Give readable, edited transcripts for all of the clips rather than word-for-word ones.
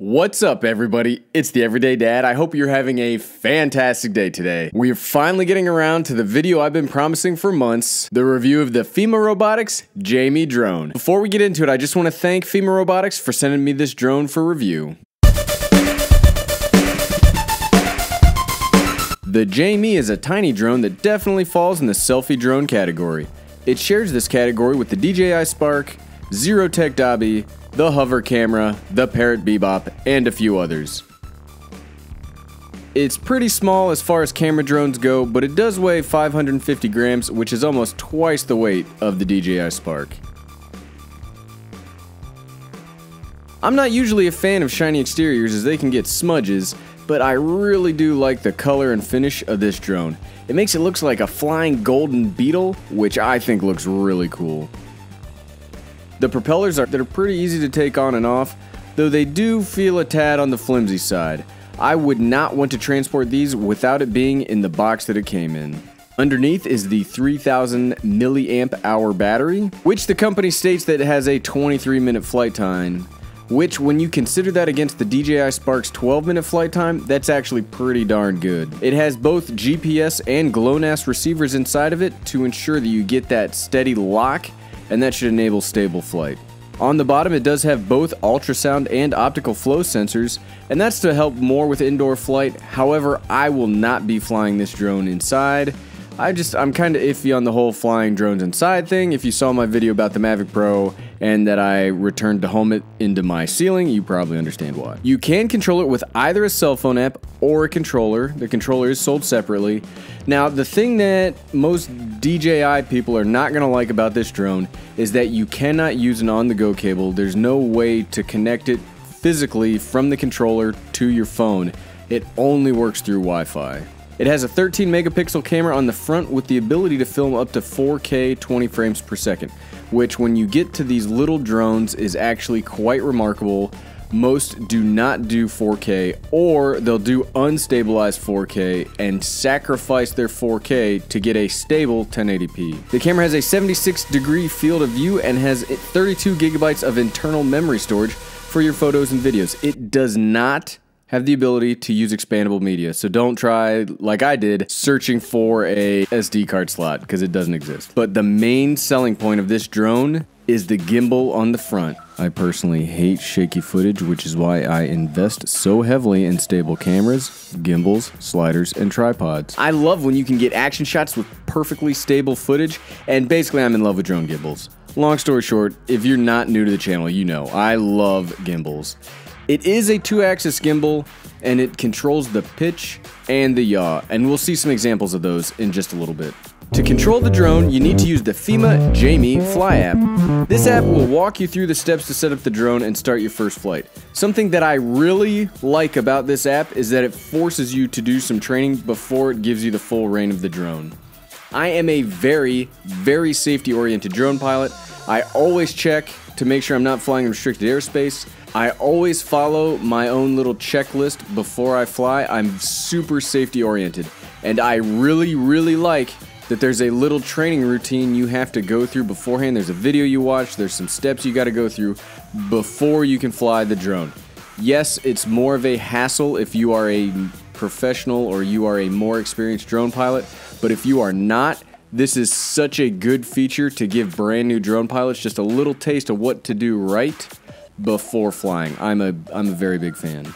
What's up, everybody? It's the Everyday Dad. I hope you're having a fantastic day today. We're finally getting around to the video I've been promising for months, the review of the Feima Robotics Jamie drone. Before we get into it, I just want to thank Feima Robotics for sending me this drone for review. The Jamie is a tiny drone that definitely falls in the selfie drone category. It shares this category with the DJI Spark, Zerotech Dobby, the Hover Camera, the Parrot Bebop, and a few others. It's pretty small as far as camera drones go, but it does weigh 550 grams, which is almost twice the weight of the DJI Spark. I'm not usually a fan of shiny exteriors as they can get smudges, but I really do like the color and finish of this drone. It makes it look like a flying golden beetle, which I think looks really cool. The propellers are pretty easy to take on and off, though they do feel a tad on the flimsy side. I would not want to transport these without it being in the box that it came in. Underneath is the 3000 milliamp hour battery, which the company states that it has a 23-minute flight time, which when you consider that against the DJI Spark's 12-minute flight time, that's actually pretty darn good. It has both GPS and GLONASS receivers inside of it to ensure that you get that steady lock, and that should enable stable flight. On the bottom, it does have both ultrasound and optical flow sensors, and that's to help more with indoor flight. However, I will not be flying this drone inside. I'm kind of iffy on the whole flying drones inside thing. If you saw my video about the Mavic Pro and that I returned to home it into my ceiling, you probably understand why. You can control it with either a cell phone app or a controller. The controller is sold separately. Now, the thing that most DJI people are not going to like about this drone is that you cannot use an on-the-go cable. There's no way to connect it physically from the controller to your phone. It only works through Wi-Fi. It has a 13 megapixel camera on the front with the ability to film up to 4K 20 frames per second, which when you get to these little drones is actually quite remarkable. Most do not do 4K, or they'll do unstabilized 4K and sacrifice their 4K to get a stable 1080p. The camera has a 76-degree field of view and has 32 gigabytes of internal memory storage for your photos and videos. It does not have the ability to use expandable media, so don't try, like I did, searching for a SD card slot, because it doesn't exist. But the main selling point of this drone is the gimbal on the front. I personally hate shaky footage, which is why I invest so heavily in stable cameras, gimbals, sliders, and tripods. I love when you can get action shots with perfectly stable footage, and basically I'm in love with drone gimbals. Long story short, if you're not new to the channel, you know, I love gimbals. It is a 2-axis gimbal, and it controls the pitch and the yaw, and we'll see some examples of those in just a little bit. To control the drone, you need to use the Feima Jamie Fly app. This app will walk you through the steps to set up the drone and start your first flight. Something that I really like about this app is that it forces you to do some training before it gives you the full reign of the drone. I am a very, very safety-oriented drone pilot. I always check to make sure I'm not flying in restricted airspace. I always follow my own little checklist before I fly. I'm super safety oriented, and I really, really like that there's a little training routine you have to go through beforehand. There's a video you watch, there's some steps you got to go through before you can fly the drone. Yes, it's more of a hassle if you are a professional or you are a more experienced drone pilot, but if you are not, this is such a good feature to give brand new drone pilots just a little taste of what to do right before flying. I'm a very big fan.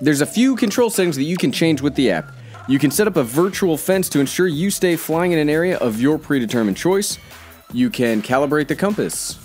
There's a few control settings that you can change with the app. You can set up a virtual fence to ensure you stay flying in an area of your predetermined choice. You can calibrate the compass.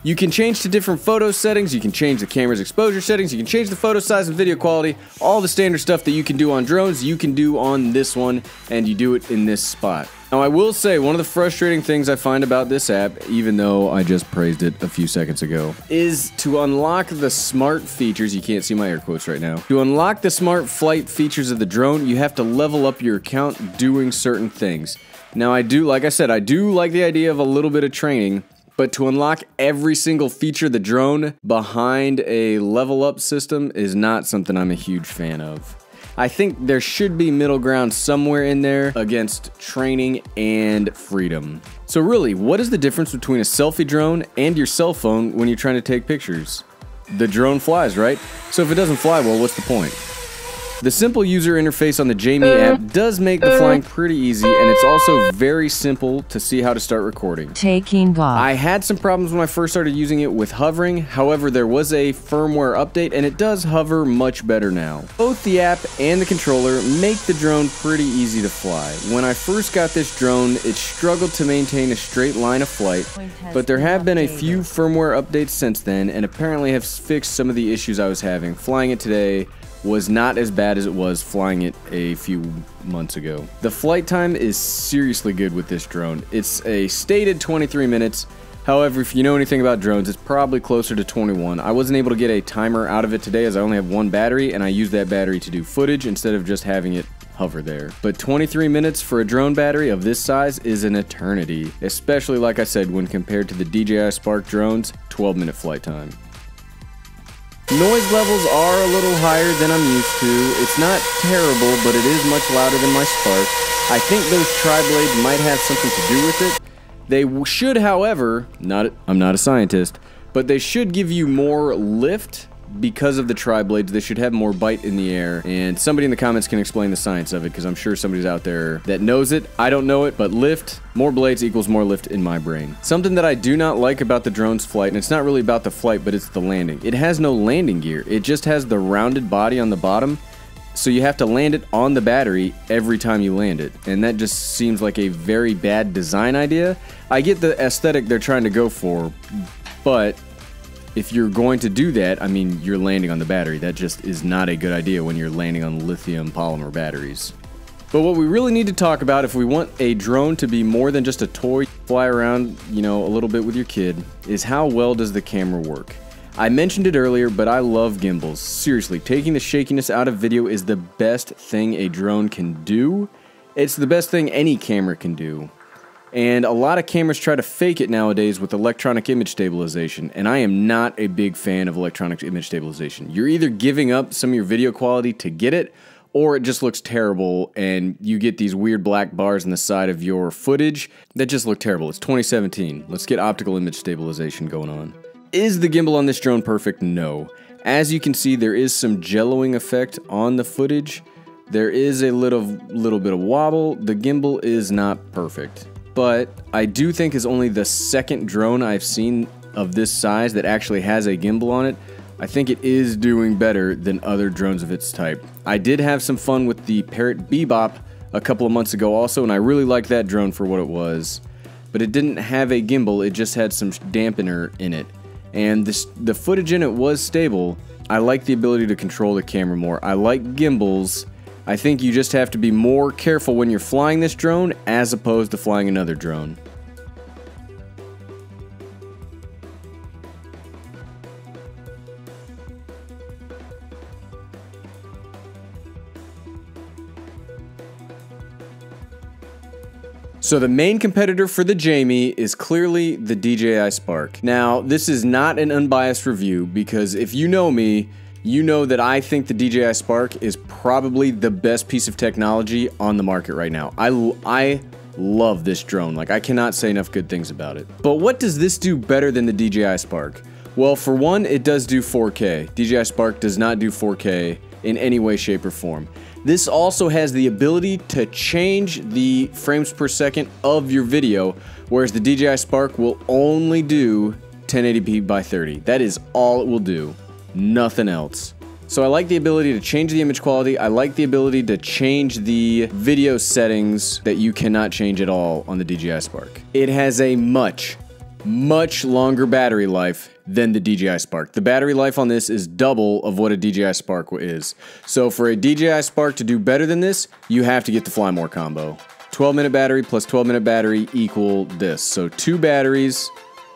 You can change to different photo settings. You can change the camera's exposure settings. You can change the photo size and video quality. All the standard stuff that you can do on drones, you can do on this one, and you do it in this spot. Now, I will say, one of the frustrating things I find about this app, even though I just praised it a few seconds ago, is to unlock the smart features. You can't see my air quotes right now. To unlock the smart flight features of the drone, you have to level up your account doing certain things. Now, like I said, I do like the idea of a little bit of training, but to unlock every single feature of the drone behind a level up system is not something I'm a huge fan of. I think there should be middle ground somewhere in there against training and freedom. So really, what is the difference between a selfie drone and your cell phone when you're trying to take pictures? the drone flies, right? So if it doesn't fly well, what's the point? The simple user interface on the Jamie app does make the flying pretty easy, and it's also very simple to see how to start recording. Taking off. I had some problems when I first started using it with hovering, however there was a firmware update and it does hover much better now. Both the app and the controller make the drone pretty easy to fly. When I first got this drone, it struggled to maintain a straight line of flight, but there have been a few firmware updates since then and apparently have fixed some of the issues I was having. Flying it today was not as bad as it was flying it a few months ago. The flight time is seriously good with this drone. It's a stated 23 minutes. However, if you know anything about drones, it's probably closer to 21. I wasn't able to get a timer out of it today as I only have one battery, and I use that battery to do footage instead of just having it hover there. But 23 minutes for a drone battery of this size is an eternity, especially like I said when compared to the DJI Spark drone's 12-minute flight time. Noise levels are a little higher than I'm used to. It's not terrible, but it is much louder than my Spark. I think those tri-blades might have something to do with it. They should, however, I'm not a scientist, but they should give you more lift because of the tri-blades. They should have more bite in the air, and somebody in the comments can explain the science of it because I'm sure somebody's out there that knows it. I don't know it, but lift, more blades equals more lift in my brain. Something that I do not like about the drone's flight, and it's not really about the flight, but it's the landing. It has no landing gear. It just has the rounded body on the bottom, so you have to land it on the battery every time you land it, and that just seems like a very bad design idea. I get the aesthetic they're trying to go for, but if you're going to do that, I mean, you're landing on the battery. That just is not a good idea when you're landing on lithium polymer batteries. But what we really need to talk about if we want a drone to be more than just a toy, fly around, you know, a little bit with your kid, is how well does the camera work? I mentioned it earlier, but I love gimbals. Seriously, taking the shakiness out of video is the best thing a drone can do. It's the best thing any camera can do. And a lot of cameras try to fake it nowadays with electronic image stabilization, and I am not a big fan of electronic image stabilization. You're either giving up some of your video quality to get it, or it just looks terrible and you get these weird black bars on the side of your footage that just look terrible. It's 2017. Let's get optical image stabilization going on. Is the gimbal on this drone perfect? No. As you can see, there is some jelloing effect on the footage. There is a little bit of wobble. The gimbal is not perfect. But I do think is only the second drone I've seen of this size that actually has a gimbal on it. I think it is doing better than other drones of its type. I did have some fun with the Parrot Bebop a couple of months ago also, and I really liked that drone for what it was. But it didn't have a gimbal, it just had some dampener in it. And the footage in it was stable. I like the ability to control the camera more. I like gimbals. I think you just have to be more careful when you're flying this drone as opposed to flying another drone. So the main competitor for the Jamie is clearly the DJI Spark. Now, this is not an unbiased review because if you know me, you know that I think the DJI Spark is probably the best piece of technology on the market right now. I love this drone. Like, I cannot say enough good things about it. But what does this do better than the DJI Spark? Well, for one, it does do 4K. DJI Spark does not do 4K in any way, shape, or form. This also has the ability to change the frames per second of your video, whereas the DJI Spark will only do 1080p by 30. That is all it will do. Nothing else. So I like the ability to change the image quality. I like the ability to change the video settings that you cannot change at all on the DJI Spark. It has a much longer battery life than the DJI Spark. The battery life on this is double of what a DJI Spark is. So for a DJI Spark to do better than this, you have to get the Fly More combo. 12-minute battery plus 12-minute battery equal this. So 2 batteries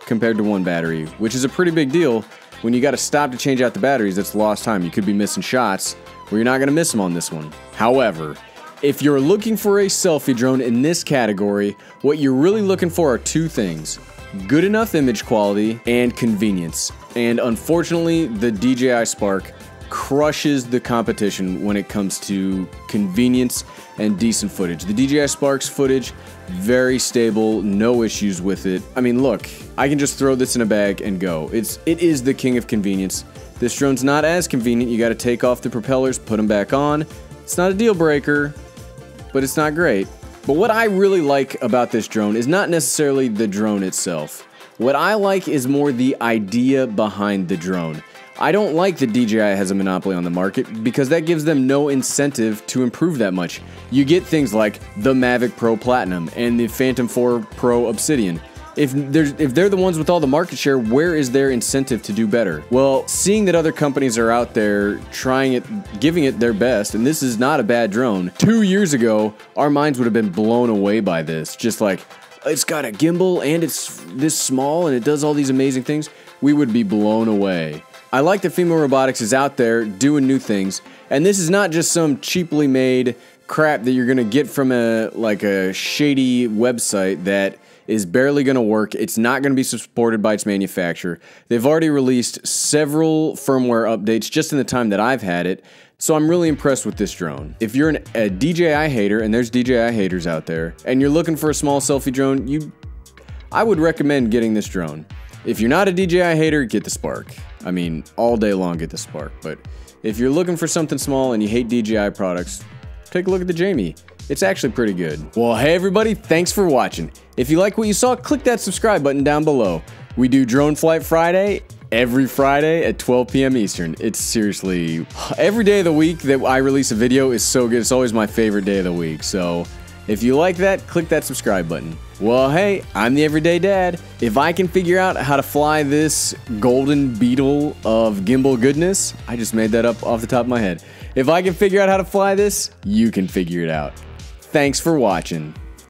compared to 1 battery, which is a pretty big deal. When you got to stop to change out the batteries, that's lost time. You could be missing shots where you're not going to miss them on this one. However, if you're looking for a selfie drone in this category, what you're really looking for are 2 things. Good enough image quality and convenience. And unfortunately, the DJI Spark crushes the competition when it comes to convenience and decent footage. The DJI Spark's footage, very stable, no issues with it. I mean, look, I can just throw this in a bag and go. It is the king of convenience. This drone's not as convenient. You got to take off the propellers, put them back on. It's not a deal breaker, but it's not great. But what I really like about this drone is not necessarily the drone itself. What I like is more the idea behind the drone. I don't like that DJI has a monopoly on the market because that gives them no incentive to improve that much. You get things like the Mavic Pro Platinum and the Phantom 4 Pro Obsidian. If they're the ones with all the market share, where is their incentive to do better? Well, seeing that other companies are out there trying it, giving it their best, and this is not a bad drone. 2 years ago, our minds would have been blown away by this. Just like, it's got a gimbal and it's this small and it does all these amazing things. We would be blown away. I like that Feima Robotics is out there doing new things, and this is not just some cheaply made crap that you're gonna get from a shady website that is barely gonna work. It's not gonna be supported by its manufacturer. They've already released several firmware updates just in the time that I've had it, so I'm really impressed with this drone. If you're a DJI hater, and there's DJI haters out there, and you're looking for a small selfie drone, I would recommend getting this drone. If you're not a DJI hater, get the Spark. I mean, all day long get the Spark, but if you're looking for something small and you hate DJI products, take a look at the Jamie. It's actually pretty good. Well, hey everybody, thanks for watching. If you like what you saw, click that subscribe button down below. We do Drone Flight Friday every Friday at 12 p.m. Eastern. It's seriously, every day of the week that I release a video is so good. It's always my favorite day of the week. So if you like that, click that subscribe button. Well, hey, I'm the Everyday Dad. If I can figure out how to fly this golden beetle of gimbal goodness, I just made that up off the top of my head. If I can figure out how to fly this, you can figure it out. Thanks for watching.